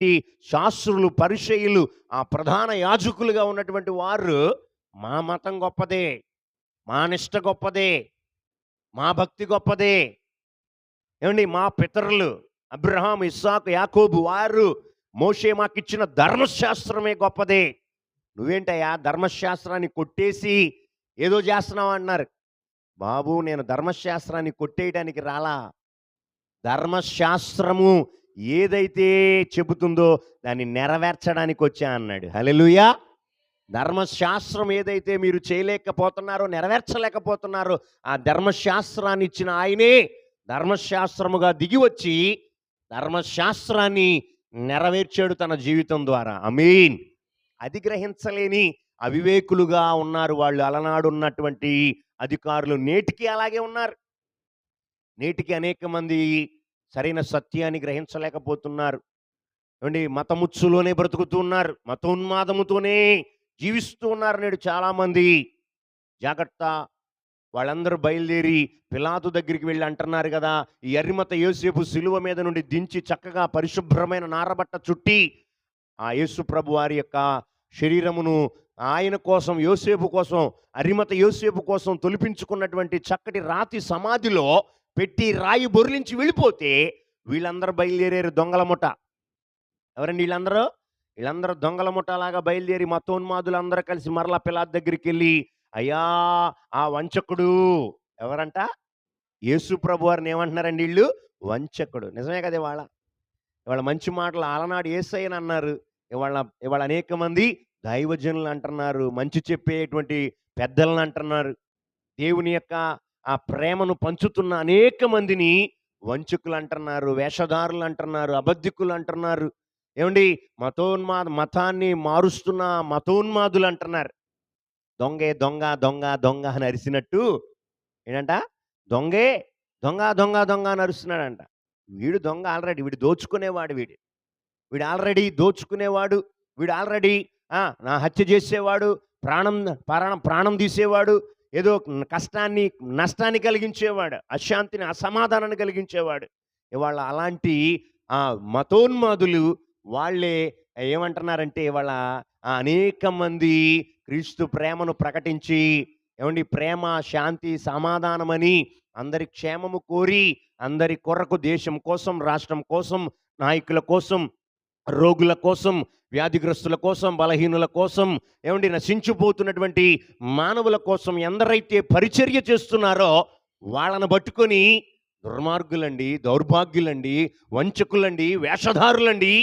ఈ శాస్త్రులు, పరిసయ్యులు, ఆ ప్రధాన యాజకులుగా ఉన్నటువంటి వారు మా మతం గొప్పదే, మా నిష్ట గొప్పదే, మా భక్తి గొప్పదే, ఏమండి మా పితరులు అబ్రహాం, ఇస్సాకు, యాకోబు వారు, మోషే మాకిచ్చిన ధర్మశాస్త్రమే గొప్పదే. నువ్వేంటయ్యా ధర్మశాస్త్రాన్ని కొట్టేసి ఏదో చేస్తున్నావు అన్నారు. బాబు నేను ధర్మశాస్త్రాన్ని కొట్టేయడానికి రాలా. ధర్మశాస్త్రము ఏదైతే చెబుతుందో దాన్ని నెరవేర్చడానికి వచ్చా అన్నాడు. హల్లెలూయా. ధర్మశాస్త్రం ఏదైతే మీరు చేయలేకపోతున్నారో, నెరవేర్చలేకపోతున్నారో, ఆ ధర్మశాస్త్రాన్ని ఇచ్చిన ఆయనే ధర్మశాస్త్రముగా దిగి వచ్చి ధర్మశాస్త్రాన్ని నెరవేర్చాడు తన జీవితం ద్వారా. ఆమేన్. అది గ్రహించలేని అవివేకులుగా ఉన్నారు వాళ్ళు. అలనాడు ఉన్నటువంటి అధికారులు నేటికి అలాగే ఉన్నారు. నేటికి అనేక మంది సరైన సత్యాన్ని గ్రహించలేకపోతున్నారు. ఏమండి మతముచ్చులోనే బ్రతుకుతూ ఉన్నారు, మతోన్మాదముతోనే జీవిస్తూ ఉన్నారు నేడు చాలామంది. జాగ్రత్త. వాళ్ళందరూ బయలుదేరి పిలాతు దగ్గరికి వెళ్ళి అంటున్నారు కదా, ఈ అరిమత యోసేపు సిలువ మీద నుండి దించి చక్కగా పరిశుభ్రమైన నారబట్ట చుట్టి ఆ యేసు ప్రభు వారి యొక్క శరీరమును ఆయన కోసం, యోసేపు కోసం, అరిమత యోసేపు కోసం తొలిపించుకున్నటువంటి చక్కటి రాతి సమాధిలో పెట్టి రాయి బొర్లించి వెళ్ళిపోతే వీళ్ళందరూ బయలుదేరారు దొంగల ముఠ. ఎవరండి వీళ్ళందరూ? వీళ్ళందరూ దొంగల ముఠాలాగా బయలుదేరి మతోన్మాదులందరూ కలిసి మరలా పిలాతు దగ్గరికి వెళ్ళి, అయ్యా ఆ వంచకుడు ఎవరంట? యేసు ప్రభు వారిని ఏమంటున్నారండి వీళ్ళు? వంచకుడు. నిజమే కదా. ఇవాళ మంచి మాటలు ఆలనాడు యేసయ్యని అన్నారు, ఇవాళ అనేక మంది దైవజనులు అంటున్నారు, మంచి చెప్పేటువంటి పెద్దలను అంటున్నారు. దేవుని యొక్క ఆ ప్రేమను పంచుతున్న అనేక మందిని వంచకులు అంటున్నారు, వేషధారులు అంటున్నారు, అబద్ధికులు అంటున్నారు. ఏమండి మతాన్ని మారుస్తున్న మతోన్మాదులు అంటున్నారు. దొంగే దొంగ దొంగ దొంగ అని అరిసినట్టు ఏంటంట, దొంగే దొంగ దొంగ దొంగ అని అరుస్తున్నాడంట. వీడు దొంగ ఆల్రెడీ, వీడు దోచుకునేవాడు, వీడు ఆల్రెడీ దోచుకునేవాడు, వీడు ఆల్రెడీ నా హత్య చేసేవాడు, ప్రాణం తీసేవాడు, ఏదో కష్టాన్ని నష్టాన్ని కలిగించేవాడు, అశాంతిని అసమాధానాన్ని కలిగించేవాడు. ఇవాళ అలాంటి మతోన్మాదులు వాళ్ళే ఏమంటున్నారంటే, ఇవాళ అనేక మంది క్రీస్తు ప్రేమను ప్రకటించి, ఏమండి ప్రేమ, శాంతి, సమాధానమని అందరి క్షేమము కోరి, అందరి కొరకు, దేశం కోసం, రాష్ట్రం కోసం, నాయకుల కోసం, రోగుల కోసం, వ్యాధిగ్రస్తుల కోసం, బలహీనుల కోసం, ఏమండి నశించిపోతున్నటువంటి మానవుల కోసం ఎందరైతే పరిచర్య చేస్తున్నారో వాళ్ళను పట్టుకొని దుర్మార్గులండి, దౌర్భాగ్యులండి, వంచకులండి, వేషధారులండి,